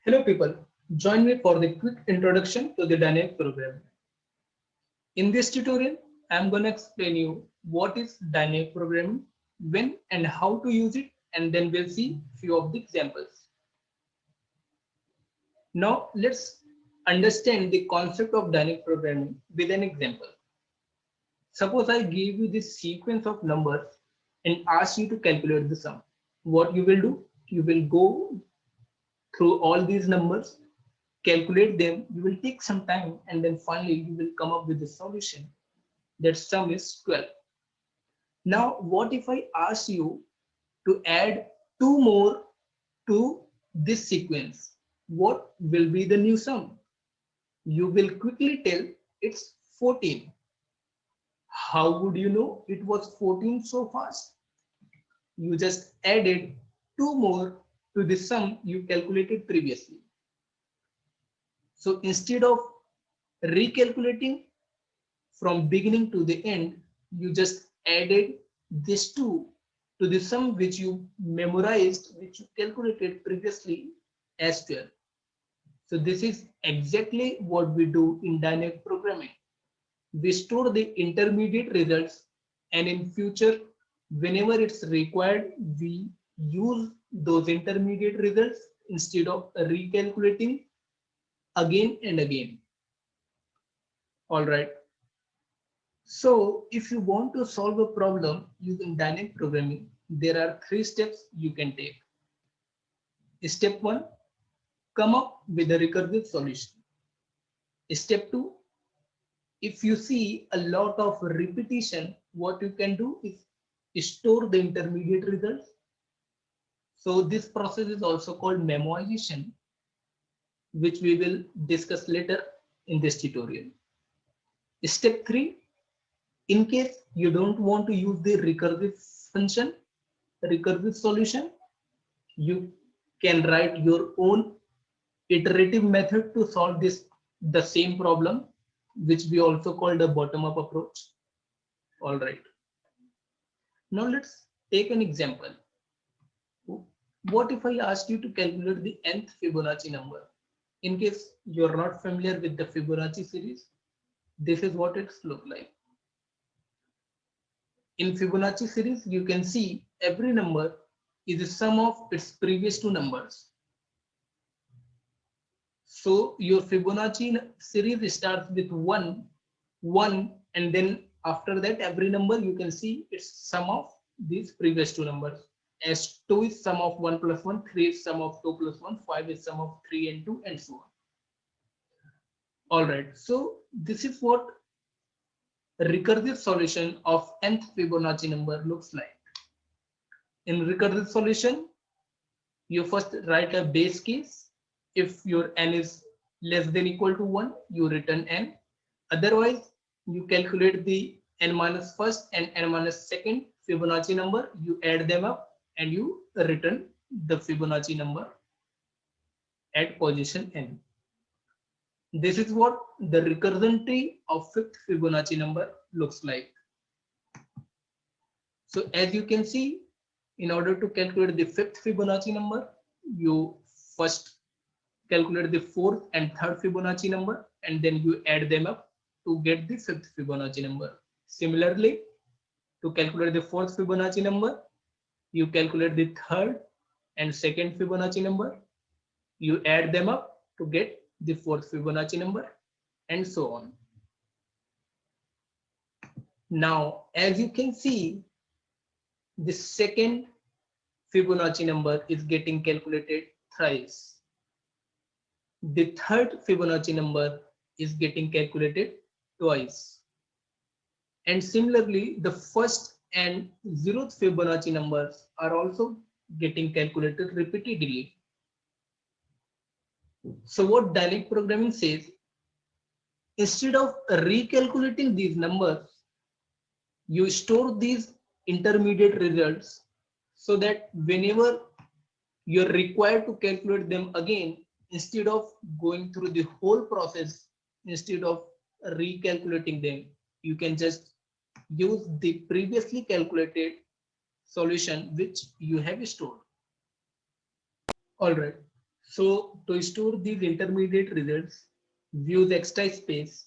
Hello people, join me for the quick introduction to the dynamic programming. In this tutorial, I am going to explain you what is dynamic programming, when and how to use it, and then we'll see few of the examples. Now let's understand the concept of dynamic programming with an example. Suppose I give you this sequence of numbers and ask you to calculate the sum. What you will do? You will go through all these numbers, calculate them, you will take some time, and then finally you will come up with the solution. That sum is 12. Now, what if I ask you to add two more to this sequence? What will be the new sum? You will quickly tell it's 14. How would you know it was 14 so fast? You just added two more to the sum you calculated previously. So instead of recalculating from beginning to the end, you just added this two to the sum which you memorized, which you calculated previously as 12. So this is exactly what we do in dynamic programming. We store the intermediate results, and in future, whenever it's required, we use those intermediate results instead of recalculating again and again. All right. So if you want to solve a problem using dynamic programming, there are three steps you can take. Step one, come up with a recursive solution. Step two, if you see a lot of repetition, what you can do is store the intermediate results. So this process is also called memoization, which we will discuss later in this tutorial. Step three, in case you don't want to use the recursive solution, you can write your own iterative method to solve the same problem, which we also call the bottom-up approach. All right. Now let's take an example. What if I asked you to calculate the nth Fibonacci number? In case you're not familiar with the Fibonacci series, this is what it's look like. In Fibonacci series, you can see every number is the sum of its previous two numbers. So your Fibonacci series starts with 1, 1, and then after that every number you can see it's sum of these previous two numbers. As 2 is sum of 1 plus 1, 3 is sum of 2 plus 1, 5 is sum of 3 and 2, and so on. All right, so this is what recursive solution of nth Fibonacci number looks like. In recursive solution, you first write a base case. If your n is less than equal to 1, you return n. Otherwise, you calculate the n minus first and n minus second Fibonacci number, you add them up and you return the Fibonacci number at position n. This is what the recursion tree of fifth Fibonacci number looks like. So as you can see, in order to calculate the fifth Fibonacci number, you first calculate the fourth and third Fibonacci number, and then you add them up to get the fifth Fibonacci number. Similarly, to calculate the fourth Fibonacci number, you calculate the third and second Fibonacci number, you add them up to get the fourth Fibonacci number, and so on. Now, as you can see, the second Fibonacci number is getting calculated thrice. The third Fibonacci number is getting calculated twice. And similarly, the first and 0th Fibonacci numbers are also getting calculated repeatedly. So what dynamic programming says, instead of recalculating these numbers, you store these intermediate results so that whenever you're required to calculate them again, instead of going through the whole process, instead of recalculating them, you can just use the previously calculated solution which you have stored. All right. So to store these intermediate results, we use extra space,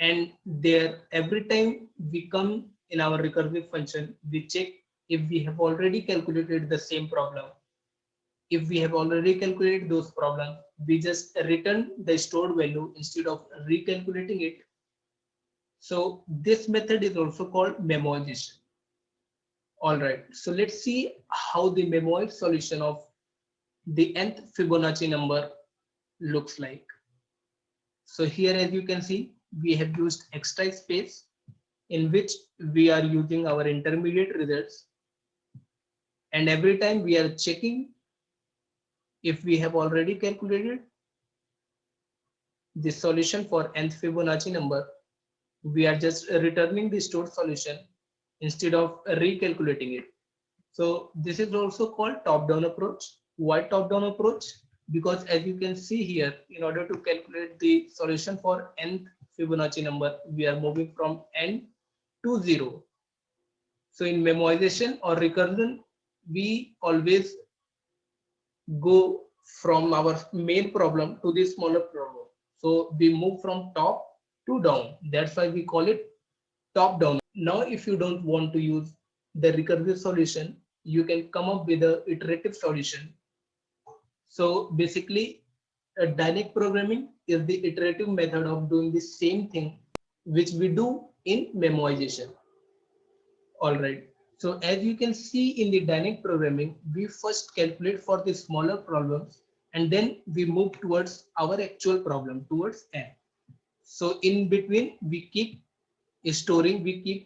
and there every time we come in our recursive function, we check if we have already calculated the same problem. If we have already calculated those problems, we just return the stored value instead of recalculating it. So this method is also called memoization. All right, so let's see how the memoized solution of the nth Fibonacci number looks like. So here, as you can see, we have used extra space in which we are using our intermediate results, and every time we are checking if we have already calculated the solution for nth Fibonacci number, we are just returning the stored solution instead of recalculating it. So this is also called top-down approach. Why top-down approach? Because as you can see here, in order to calculate the solution for nth Fibonacci number, we are moving from n to 0. So in memoization or recursion, we always go from our main problem to the smaller problem. So we move from top to down. That's why we call it top down. Now, if you don't want to use the recursive solution, you can come up with a iterative solution. So basically, a dynamic programming is the iterative method of doing the same thing which we do in memoization. All right. So as you can see in the dynamic programming, we first calculate for the smaller problems and then we move towards our actual problem towards n. So in between, we keep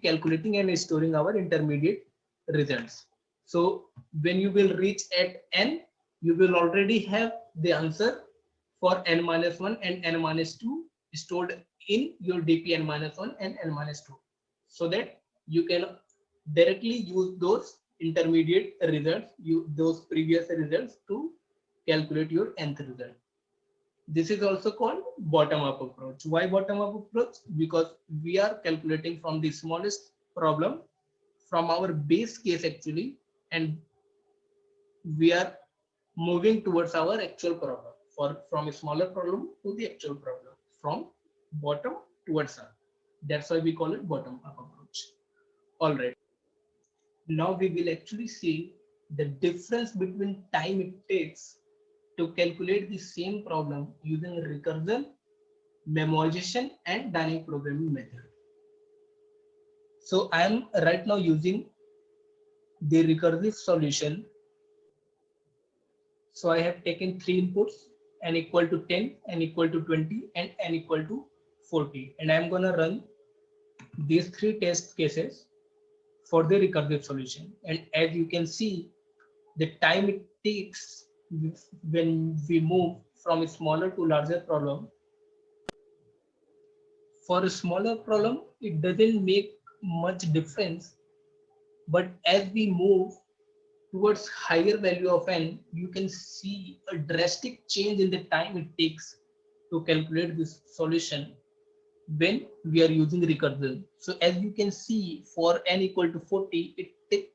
calculating and storing our intermediate results. So when you will reach at n, you will already have the answer for n-1 and n-2 stored in your dpn-1 and n-2, so that you can directly use those intermediate results, those previous results to calculate your nth result. This is also called bottom-up approach. Why bottom-up approach? Because we are calculating from the smallest problem, from our base case actually, and we are moving towards our actual problem, from a smaller problem to the actual problem, from bottom towards up. That's why we call it bottom-up approach. All right. Now we will actually see the difference between time it takes to calculate the same problem using recursion, memoization, and dynamic programming method. So I am right now using the recursive solution. So I have taken three inputs, n equal to 10, n equal to 20, and n equal to 40. And I'm gonna run these three test cases for the recursive solution. And as you can see, the time it takes when we move from a smaller to larger problem. For a smaller problem, it doesn't make much difference, but as we move towards higher value of n, you can see a drastic change in the time it takes to calculate this solution when we are using recursion. So as you can see, for n equal to 40, it takes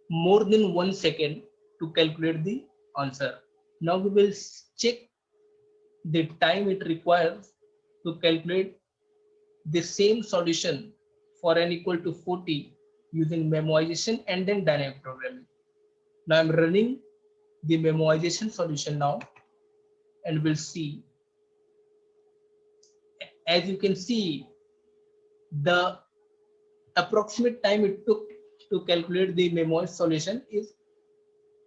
more than 1 second to calculate the answer. Now we will check the time it requires to calculate the same solution for n equal to 40 using memoization and then dynamic programming. Now I'm running the memoization solution now, and we'll see. As you can see, the approximate time it took to calculate the memoized solution is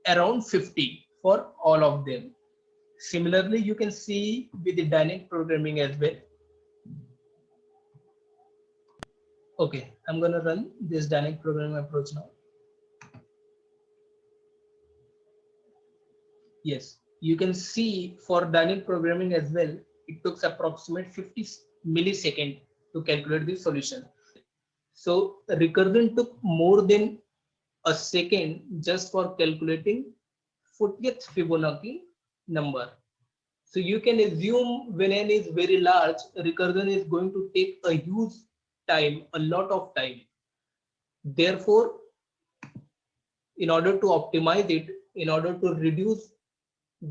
around 50 for all of them. Similarly, you can see with the dynamic programming as well. Okay, I'm gonna run this dynamic programming approach now. Yes, you can see for dynamic programming as well, it took approximate 50 milliseconds to calculate the solution. So recursion took more than a second just for calculating 40th Fibonacci number. So you can assume when n is very large, recursion is going to take a huge time, a lot of time. Therefore, in order to optimize it, in order to reduce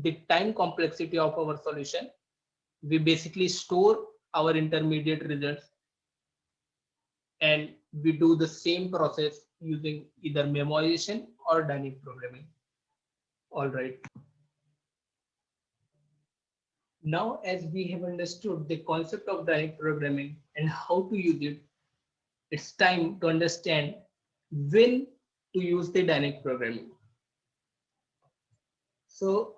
the time complexity of our solution, we basically store our intermediate results and we do the same process using either memoization or dynamic programming. All right. Now, as we have understood the concept of dynamic programming and how to use it, it's time to understand when to use the dynamic programming. So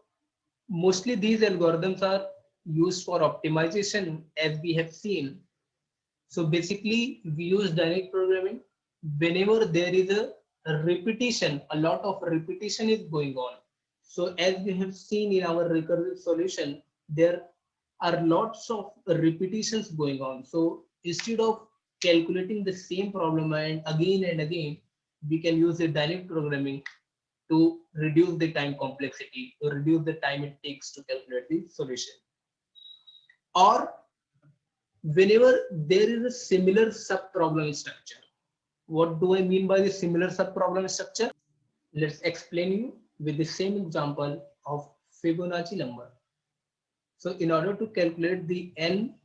mostly these algorithms are used for optimization, as we have seen. So basically we use dynamic programming whenever there is a repetition, a lot of repetition is going on. So as we have seen in our recursive solution, there are lots of repetitions going on. So instead of calculating the same problem and again, we can use the dynamic programming to reduce the time complexity, to reduce the time it takes to calculate the solution. Or whenever there is a similar sub-problem structure. What do I mean by the similar sub-problem structure? Let's explain you with the same example of Fibonacci number. So in order to calculate the nth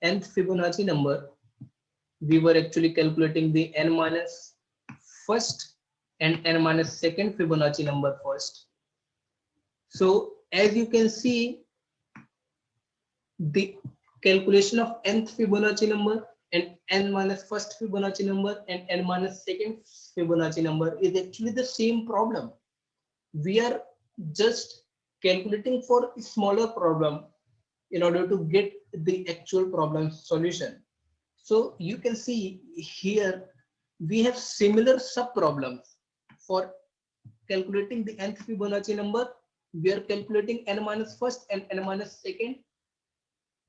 Fibonacci number, we were actually calculating the n minus first and n minus second Fibonacci number first. So as you can see, the calculation of nth Fibonacci number and n minus first Fibonacci number and n minus second Fibonacci number is actually the same problem. We are just calculating for a smaller problem in order to get the actual problem solution. So you can see here we have similar sub problems. For calculating the nth Fibonacci number, we are calculating n minus first and n minus second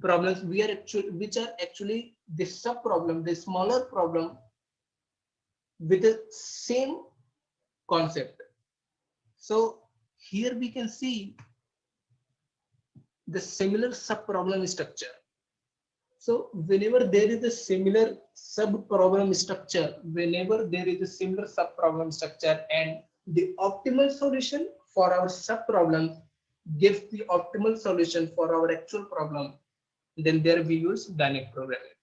problems which are actually the sub problem, the smaller problem with the same concept. So here we can see the similar sub problem structure. So whenever there is a similar sub problem structure, and the optimal solution for our sub problem gives the optimal solution for our actual problem, then there we use dynamic programming.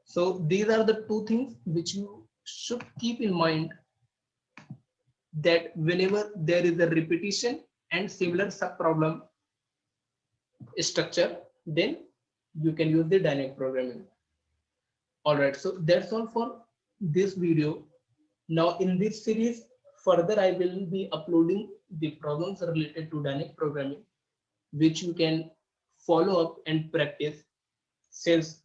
So these are the two things which you should keep in mind, that whenever there is a repetition and similar sub problem structure, then you can use the dynamic programming. All right, so that's all for this video. Now in this series, further I will be uploading the problems related to dynamic programming, which you can follow up and practice, since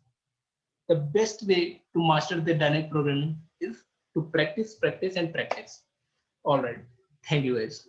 the best way to master the dynamic programming is to practice, practice, and practice. All right. Thank you guys.